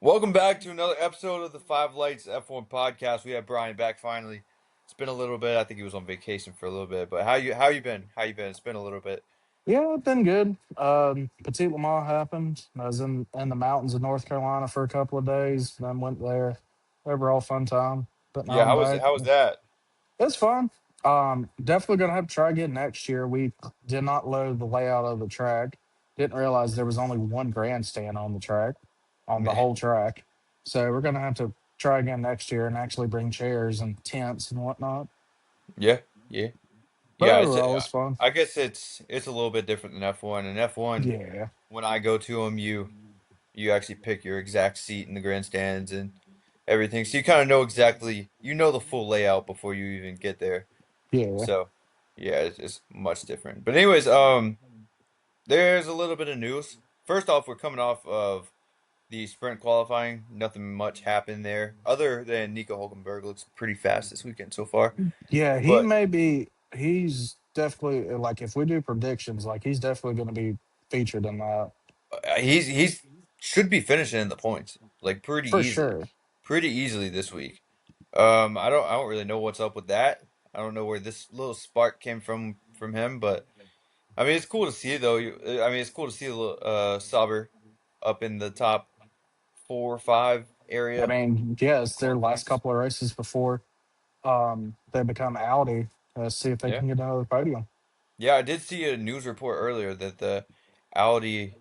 Welcome back to another episode of the Five Lights F1 podcast. We have Brian back finally. It's been a little bit. I think he was on vacation for a little bit, but how you been? How you been? It's been a little bit. Yeah, it's been good. Petit Le Mans happened. I was in the mountains of North Carolina for a couple of days. Then went there. Overall fun time. But now Yeah, I'm how was back. how was that? It's fun. Definitely gonna have to try again next year. We did not load the layout of the track. Didn't realize there was only one grandstand on the track, on the Man, whole track. So we're gonna have to try again next year and actually bring chairs and tents and whatnot. yeah, yeah, But yeah. overall, it's fun. I guess it's a little bit different than F1. And F1, Yeah, when I go to them, you actually pick your exact seat in the grandstands and everything, so you kind of know exactly the full layout before you even get there. yeah. So yeah, it's much different. But anyways, there's a little bit of news. First off, we're coming off of the sprint qualifying. Nothing much happened there, other than Nico Hulkenberg looks pretty fast this weekend so far. Yeah, he But may be. He's definitely like if we do predictions, like he's definitely going to be featured in that he's should be finishing in the points like for sure. pretty easily this week. I don't really know what's up with that. I don't know where this little spark came from him, but I mean it's cool to see though. I mean it's cool to see a little Sauber up in the top 4 or 5 I area mean, yeah, it's on their last points. couple of races before they become Audi. Let's see if they Yeah. can get another podium. Yeah, I did see a news report earlier that the Audi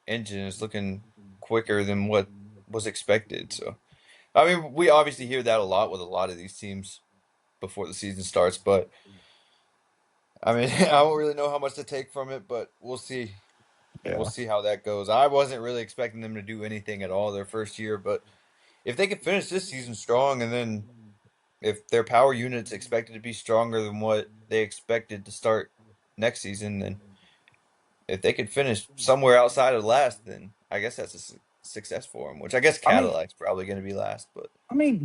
engine is looking quicker than what was expected. So, I mean, we obviously hear that a lot with a lot of these teams before the season starts, but I mean, I don't really know how much to take from it, but we'll see. We'll Yeah, see how that goes. I wasn't really expecting them to do anything at all their first year, but if they could finish this season strong and then if their power unit's expected to be stronger than what they expected to start next season, then if they could finish somewhere outside of last, then I guess that's a success for them. Which I guess I mean, Cadillac's probably going to be last, but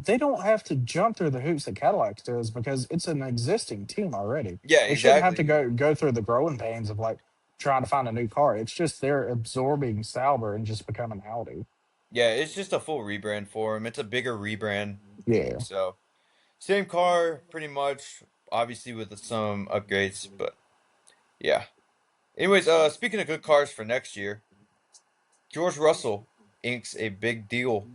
they don't have to jump through the hoops that Cadillac does because it's an existing team already. yeah, They shouldn't have to exactly. go through the growing pains of like trying to find a new car. It's just they're absorbing Sauber and just becoming Audi. Yeah, it's just a full rebrand for them. It's a bigger rebrand, Yeah. so same car pretty much, obviously with some upgrades, but yeah. Anyways, speaking of good cars for next year, George Russell inks a big deal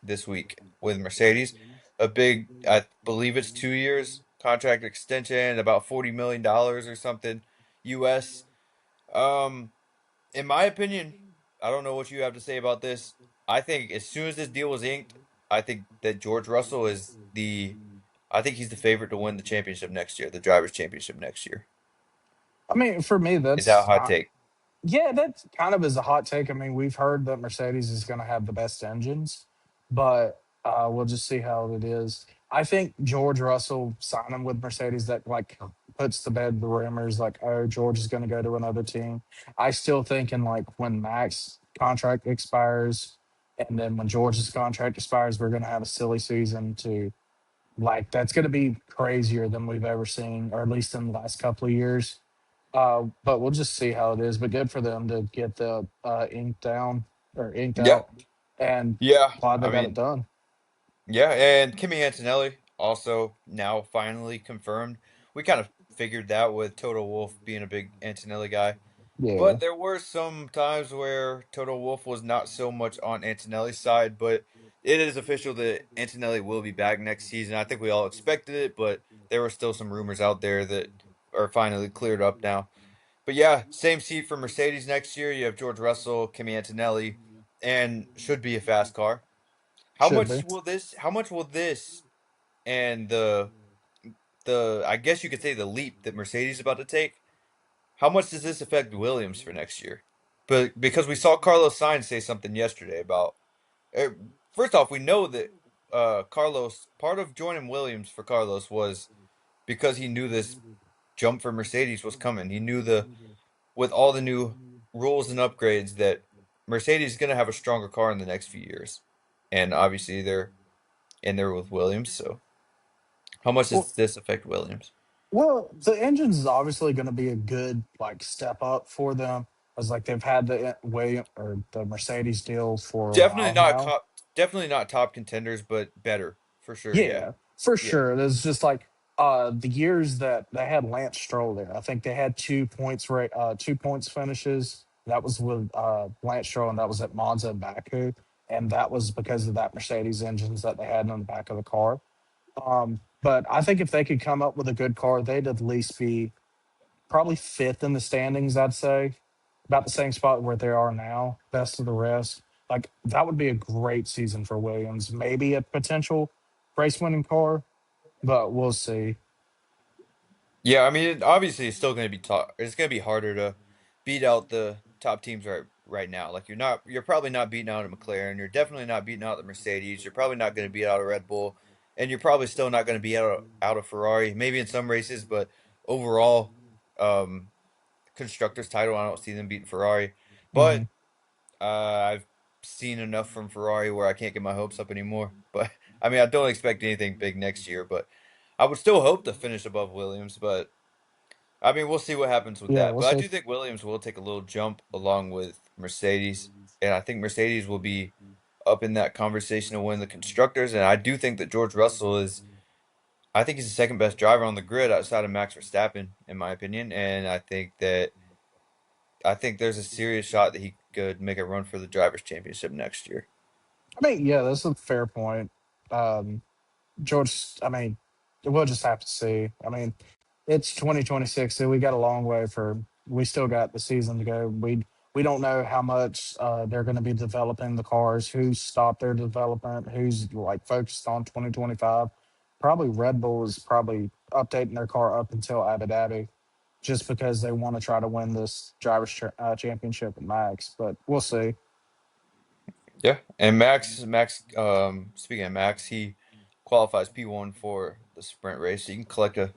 this week with Mercedes. A big, I believe it's 2 years contract extension, about $40 million or something, US. Um, in my opinion, I don't know what you have to say about this. I think as soon as this deal was inked, I think that George Russell I think he's the favorite to win the championship next year, the drivers' championship next year. I mean, for me, Is that a that's hot take? yeah, that kind of is a hot take. I mean, we've heard that Mercedes is going to have the best engines, but we'll just see how it is. I think George Russell signing with Mercedes that like puts to bed the rumors like, oh, George is going to go to another team. I still think in like when Max contract expires, and then when George's contract expires, we're going to have a silly season to like that's going to be crazier than we've ever seen, or at least in the last couple of years. But we'll just see how it is. But good for them to get the ink down or inked Yeah, out, and yeah. glad they I got it mean, done. yeah, and Kimi Antonelli also now finally confirmed. We kind of figured that with Toto Wolff being a big Antonelli guy. Yeah, But there were some times where Toto Wolff was not so much on Antonelli's side, but it is official that Antonelli will be back next season. I think we all expected it, but there were still some rumors out there that are finally cleared up now. But yeah, same seat for Mercedes next year. You have George Russell, Kimi Antonelli, and should be a fast car. should be. How much will this and the I guess you could say the leap that Mercedes is about to take, how much does this affect Williams for next year? But because we saw Carlos Sainz say something yesterday about uh, first off, we know that Carlos part of joining Williams for Carlos was because he knew this jump for Mercedes was coming. He knew the with all the new rules and upgrades that Mercedes is going to have a stronger car in the next few years. And obviously they're in there with Williams, so how much Well, does this affect Williams? well, the engines is obviously going to be a good like step up for them. I was like, they've had the William or the Mercedes deal for a Definitely while not now. cop, definitely not top contenders, but better for sure. Yeah, Yeah, for yeah, sure. It's just like the years that they had Lance Stroll there. I think they had 2 points, right, 2 points finishes. That was with Lance Stroll, and that was at Monza and Baku, and that was because of that Mercedes engines that they had on the back of the car. But I think if they could come up with a good car, they'd at least be probably fifth in the standings. I'd say about the same spot where they are now, best of the rest. Like that would be a great season for Williams. Maybe a potential race winning car, but we'll see. yeah. I mean, obviously, it's still going to be tough. It's going to be harder to beat out the top teams right now. Like you're probably not beating out a McLaren. You're definitely not beating out the Mercedes. You're probably not going to beat out a Red Bull, and you're probably still not going to beat out a Ferrari. Maybe in some races, but overall, um, constructors title, I don't see them beating Ferrari. Hmm. But I've seen enough from Ferrari where I can't get my hopes up anymore. But I mean, I don't expect anything big next year, but I would still hope to finish above Williams. But I mean, we'll see what happens with Yeah, that. we'll But I see. do think Williams will take a little jump along with Mercedes, and I think Mercedes will be up in that conversation to win the constructors. And I do think that George Russell is. I think he's the second best driver on the grid outside of Max Verstappen, in my opinion. And I think there's a serious shot that he could make a run for the drivers' championship next year. I mean, yeah, that's a fair point. Um, George, I mean, we'll just have to see. I mean, it's 2026, so we got a long way for. We still got the season to go. We don't know how much they're going to be developing the cars. Who's stopped their development? Who's like focused on 2025? Probably Red Bull is probably updating their car up until Abu Dhabi, just because they want to try to win this championship at Max. But we'll see. Yeah, and speaking of Max, he qualifies P1 for the sprint race. So you can collect a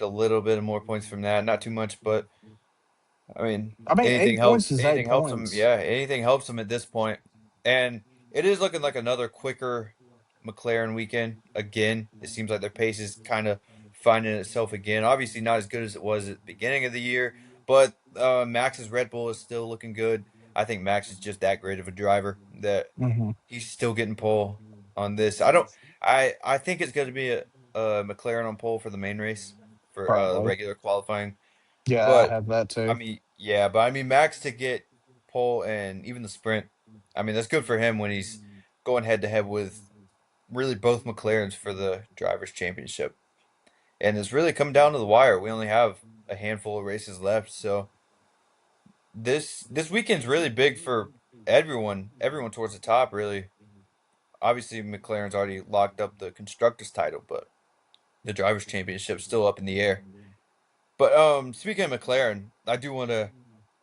little bit of more points from that. Not too much, but I mean, I mean, 8 points is eight anything helps him. points. Yeah, anything helps him at this point. And it is looking like another quicker McLaren weekend again. It seems like their pace is kind of finding itself again. Obviously, not as good as it was at the beginning of the year, but Max's Red Bull is still looking good. I think Max is just that great of a driver that Hmm. he's still getting pole on this. I don't. I think it's going to be a McLaren on pole for the main race for Probably. regular qualifying, Yeah, I but have that I too. mean, yeah, but I mean, Max to get pole and even the sprint, I mean, that's good for him when he's going head to head with really both McLarens for the drivers' championship. And it's really come down to the wire. We only have a handful of races left, so this weekend's really big for everyone towards the top, really. Obviously, McLaren's already locked up the constructors' title, but the drivers' championship's still up in the air. But speaking of McLaren, I do want to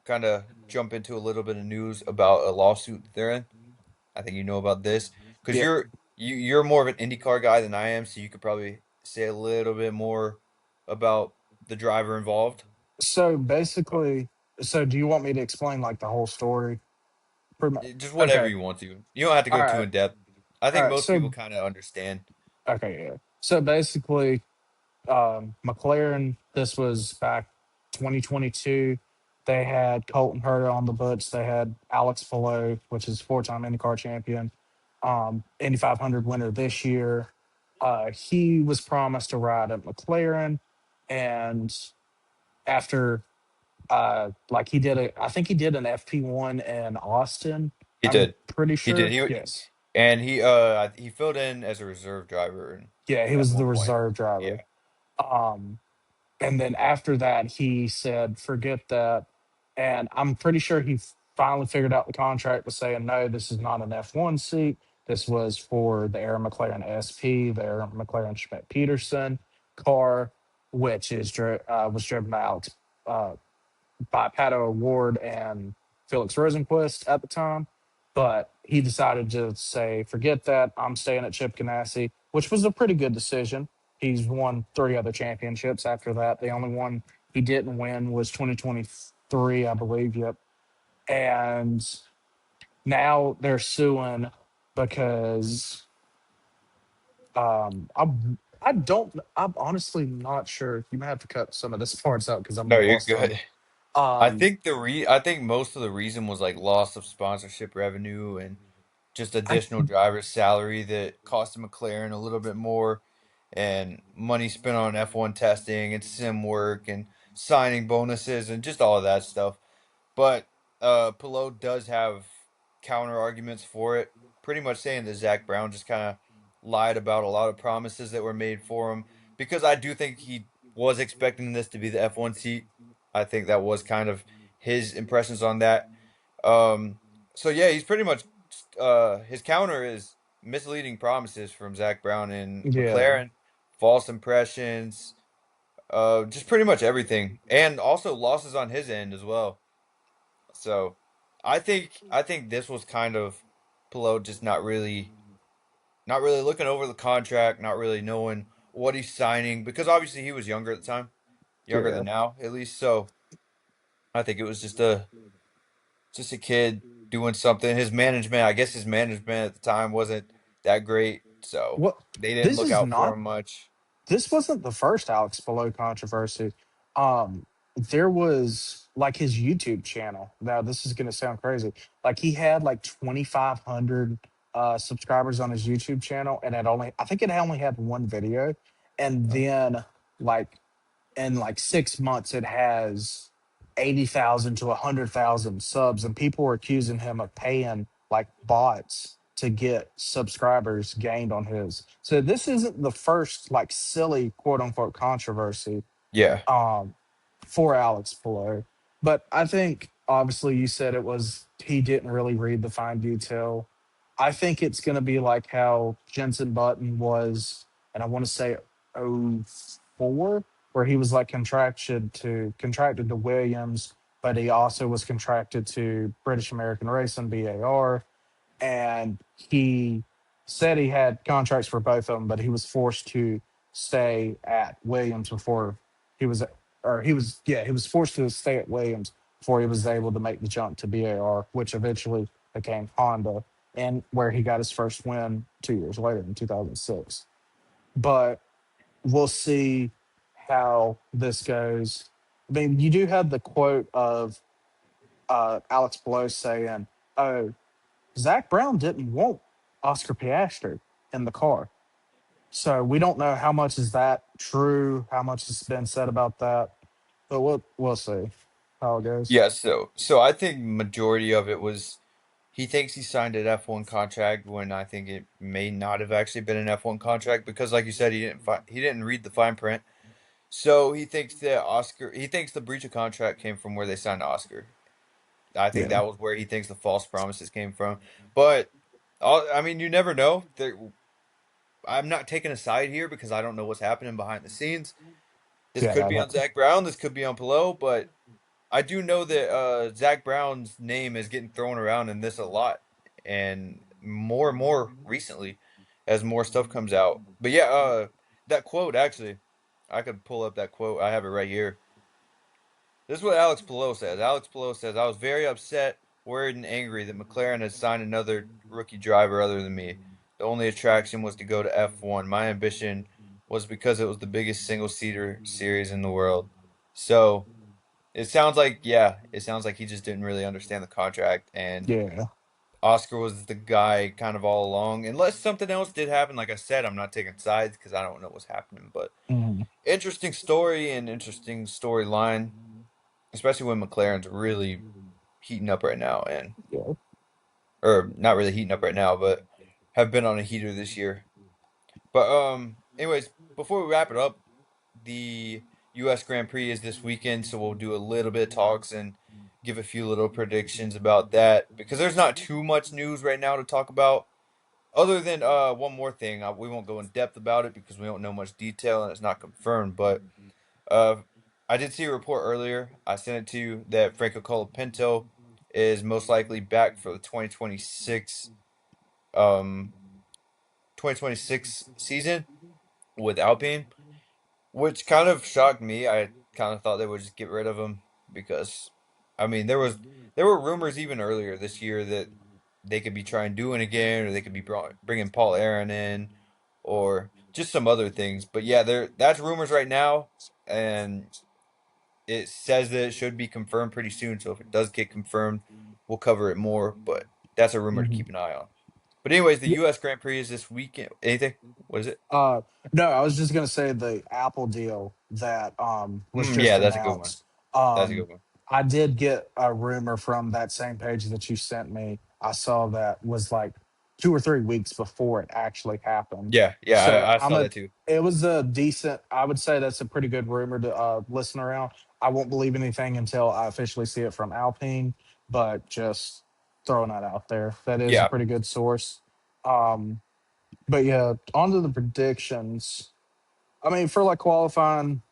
kind of jump into a little bit of news about a lawsuit they're in. I think you know about this because Yeah. you're more of an IndyCar guy than I am, so you could probably say a little bit more about the driver involved. So But basically, so do you want me to explain like the whole story? Pretty much. just whatever Okay. you want to. You don't have to All go too right. in depth. I All think right. most people So kind of understand. okay, yeah. So basically, McLaren. This was back 2022. They had Colton Herta on the books. They had Alex Palou, which is four-time IndyCar champion, Indy 500 winner this year. He was promised a ride at McLaren, and after like he did a I think he did an FP1 in Austin. He I'm did. pretty He did. sure. Yes. He filled in as a reserve driver Yeah, he at was the one point. reserve driver. Yeah. Um and then after that he said forget that, and I'm pretty sure he finally figured out the contract was saying no, this is not an F1 seat. This was for the Aaron McLaren SP, the Aaron McLaren Schmidt Peterson car, which was driven out by Pato O'Ward and Felix Rosenquist at the time. But he decided to say, forget that. I'm staying at Chip Ganassi, which was a pretty good decision. He's won three other championships after that. The only one he didn't win was 2023, I believe. Yep. And now they're suing because I'm honestly not sure. You might have to cut some of this parts out because I'm No, you're lost on good. it. Um, I think most of the reason was like loss of sponsorship revenue and just I additional driver salary that cost McLaren a little bit more, and money spent on F1 testing and sim work and signing bonuses and just all of that stuff. But Pillow does have counter arguments for it, pretty much saying that Zach Brown just kind of lied about a lot of promises that were made for him, because I do think he was expecting this to be the F1 seat. I think that was kind of his impressions on that. Um, so yeah, he's pretty much his counter is misleading promises from Zach Brown and yeah. McLaren, false impressions, just pretty much everything, and also losses on his end as well. So I think this was kind of Pillow just not really looking over the contract, not really knowing what he's signing, because obviously he was younger at the time, younger Yeah. than now at least. So I think it was just a kid doing something. His management, I guess his management at the time wasn't that great, so What they didn't this look is out for not him much. this wasn't the first Alex Below controversy. There was like his YouTube channel. Now this is gonna sound crazy. Like he had like 2,500 subscribers on his YouTube channel, and I think it only had one video, and Oh, then like in like 6 months it has 80,000 to 100,000 subs, and people were accusing him of paying like bots to get subscribers gained on his. So this isn't the first like silly quote unquote controversy yeah, um, for Alex Pillow. But I think obviously you said it was he didn't really read the fine detail. I think it's going to be like how Jensen Button was, and I want to say '04, where he was like contracted to Williams, but he also was contracted to British American Racing (BAR), and he said he had contracts for both of them, but he was forced to stay at Williams before he was, he was forced to stay at Williams before he was able to make the jump to BAR, which eventually became Honda, and where he got his first win 2 years later in 2006. But we'll see how this goes. I mean, you do have the quote of Alex Blow saying, "Oh, Zach Brown didn't want Oscar Piastri in the car." So we don't know how much is that true, how much has been said about that, but we'll see how it goes. yeah. So I think majority of it was he thinks he signed an F1 contract when I think it may not have actually been an F1 contract, because, like you said, he didn't read the fine print. So he thinks the breach of contract came from where they signed Oscar. I think Yeah, that was where he thinks the false promises came from. But I mean, you never know. I'm not taking a side here because I don't know what's happening behind the scenes. This yeah, could I be on don't. Zach Brown. This could be on Pillow, but I do know that Zach Brown's name is getting thrown around in this a lot, and more recently as more stuff comes out. But yeah, that quote actually, I could pull up that quote. I have it right here. This is what Alex Pillow says. Alex Pillow says, "I was very upset, worried, and angry that McLaren had signed another rookie driver other than me. The only attraction was to go to F1. My ambition was because it was the biggest single-seater series in the world." So it sounds like he just didn't really understand the contract, and Yeah, Oscar was the guy kind of all along. Unless something else did happen, like I said, I'm not taking sides because I don't know what's happening. But mhm, interesting story and interesting storyline, especially when McLaren's really heating up right now, and yeah, or not really heating up right now, but have been on a heater this year. But anyways, before we wrap it up, the U.S. Grand Prix is this weekend, so we'll do a little bit of talks and give a few little predictions about that, because there's not too much news right now to talk about. Other than one more thing, we won't go in depth about it because we don't know much detail and it's not confirmed. But uh, I did see a report earlier. I sent it to you that Franco Colapinto is most likely back for the um 2026 season with Alpine, which kind of shocked me. I kind of thought they would just get rid of him because, I mean, there were rumors even earlier this year that they could be trying doing again, or they could be bringing Paul Aaron in, or just some other things. But yeah, that's rumors right now, and it says that it should be confirmed pretty soon. So if it does get confirmed, we'll cover it more. But that's a rumor to Mhm. keep an eye on. But anyways, the Yeah. U.S. Grand Prix is this weekend. Anything? What is it? Uh, no, I was just gonna say the Apple deal that was just Yeah, that's a good one. announced. That's a Um, good one. I did get a rumor from that same page that you sent me. I saw that was like 2 or 3 weeks before it actually happened. Yeah, yeah, So I I'm saw a. that too. It was a decent. I would say that's a pretty good rumor to listen around. I won't believe anything until I officially see it from Alpine, but just throwing that out there. That is a Yeah, pretty good source. Um, but yeah, on to the predictions. I mean, for like qualifying,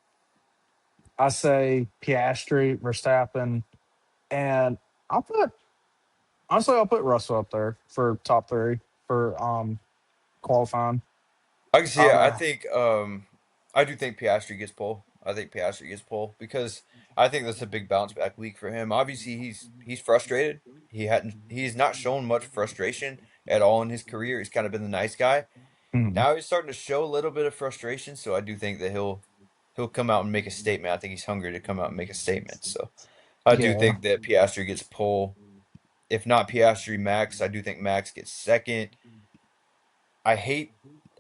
I say Piastri, Verstappen, and I'll put honestly I'll put Russell up there for top three for qualifying. I can see it. Uh, I do think Piastri gets pole. I think Piastri gets pole because I think that's a big bounce back week for him. Obviously, he's frustrated. He's not shown much frustration at all in his career. He's kind of been the nice guy. mm, Now he's starting to show a little bit of frustration, so I do think that he'll come out and make a statement. I think he's hungry to come out and make a statement. So I do yeah. think that Piastri gets pole. If not Piastri, Max. I do think Max gets second. I hate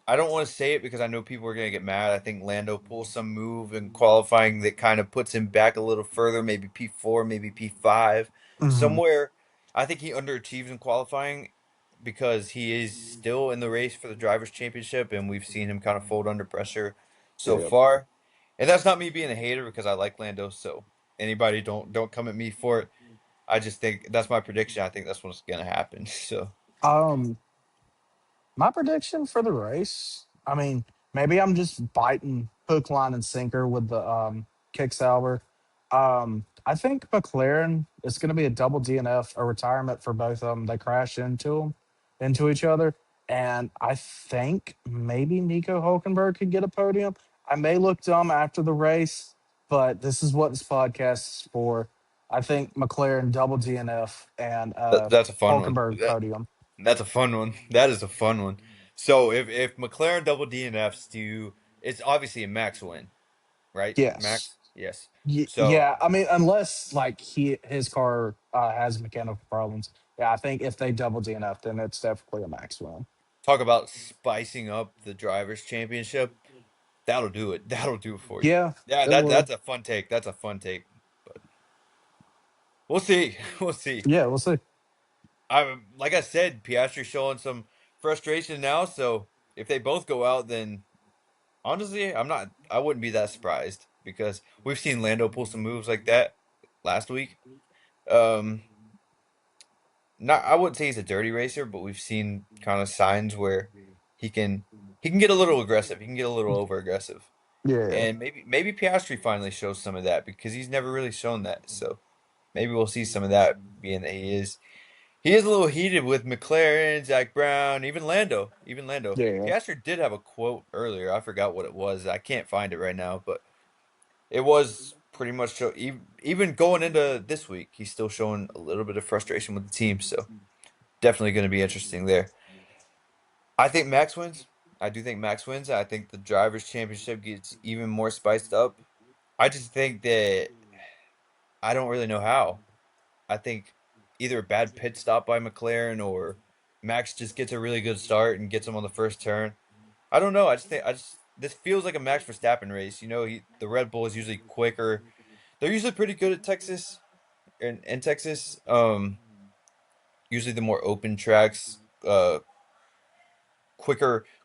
I don't want to say it because I know people are going to get mad. I think Lando pulls some move in qualifying that kind of puts him back a little further, maybe P4, maybe P5, Hmm. somewhere. I think he underachieves in qualifying because he is still in the race for the drivers' championship, and we've seen him kind of fold under pressure so Yeah. far. And that's not me being a hater because I like Lando, so anybody don't come at me for it. I just think that's my prediction. I think that's what's going to happen. So Um, My prediction for the race, I mean, maybe I'm just biting hook, line, and sinker with the kick salver. I think McLaren is going to be a double DNF, a retirement for both of them. They crash into each other, and I think maybe Nico Hulkenberg could get a podium. I may look dumb after the race, but this is what this podcast is for. I think McLaren double DNF and that's a fun one. Hulkenberg podium. That's a fun one. That is a fun one. So if McLaren double DNFs to it's obviously a Max win, right? Yes. Max? Yes. So Yeah, I mean, unless like his car has mechanical problems. Yeah, I think if they double DNF, then it's definitely a max win. talk about spicing up the drivers championship. That'll do it. That'll do it for you. Yeah, Yeah, it that's will. a fun take. That's a fun take. But we'll see. We'll see. Yeah, we'll see. I like I said, Piastri's showing some frustration now, so if they both go out then honestly, I wouldn't be that surprised because we've seen Lando pull some moves like that last week. Um, not I wouldn't say he's a dirty racer, but we've seen kind of signs where he can he can get a little aggressive. He can get a little over aggressive. Yeah, And maybe Piastri finally shows some of that because he's never really shown that. So maybe we'll see some of that being that he is a little heated with McLaren, Zach Brown, even Lando. Even Lando. yeah, Piastri did have a quote earlier. I forgot what it was. I can't find it right now, but it was pretty much even going into this week, he's still showing a little bit of frustration with the team. So definitely going to be interesting there. I think Max wins. I do think Max wins. I think the drivers' championship gets even more spiced up. I just think that I don't really know how. I think either a bad pit stop by McLaren or Max just gets a really good start and gets him on the first turn. I don't know. I just this feels like a Max Verstappen race. The Red Bull is usually quicker. They're usually pretty good at Texas in Texas. Usually the more open tracks,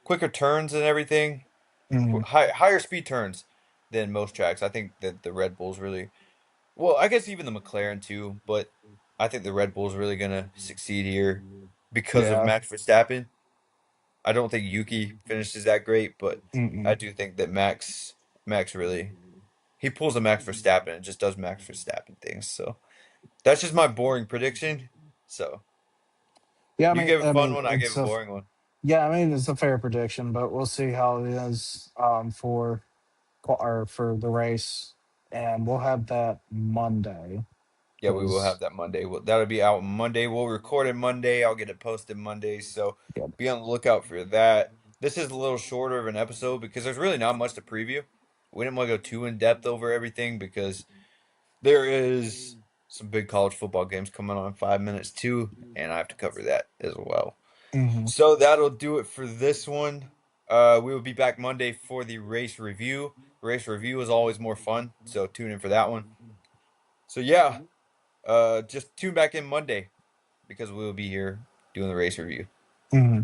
quicker turns and everything, mm, higher speed turns than most tracks. I think that the Red Bull's really well. I guess even the McLaren too, but I think the Red Bull's really gonna succeed here because of yeah. Max Verstappen. I don't think Yuki finishes that great, but I Mm-mm. do think that Max really he pulls a Max Verstappen and just does Max Verstappen things. So that's just my boring prediction. So Yeah, you gave a I fun mean, one, I gave a boring one. yeah, I mean, it's a fair prediction, but we'll see how it is or for the race, and we'll have that Monday Yeah, we will because have that Monday. That'll be out Monday. We'll record it Monday. I'll get it posted Monday. So yeah, be on the lookout for that. This is a little shorter of an episode because there's really not much to preview. We didn't want to go too in depth over everything because there is some big college football games coming on in 5 minutes too, and I have to cover that as well. Hmm. So that'll do it for this one. We will be back Monday for the race review. Race review is always more fun, so tune in for that one. So yeah, just tune back in Monday because we will be here doing the race review. Hmm.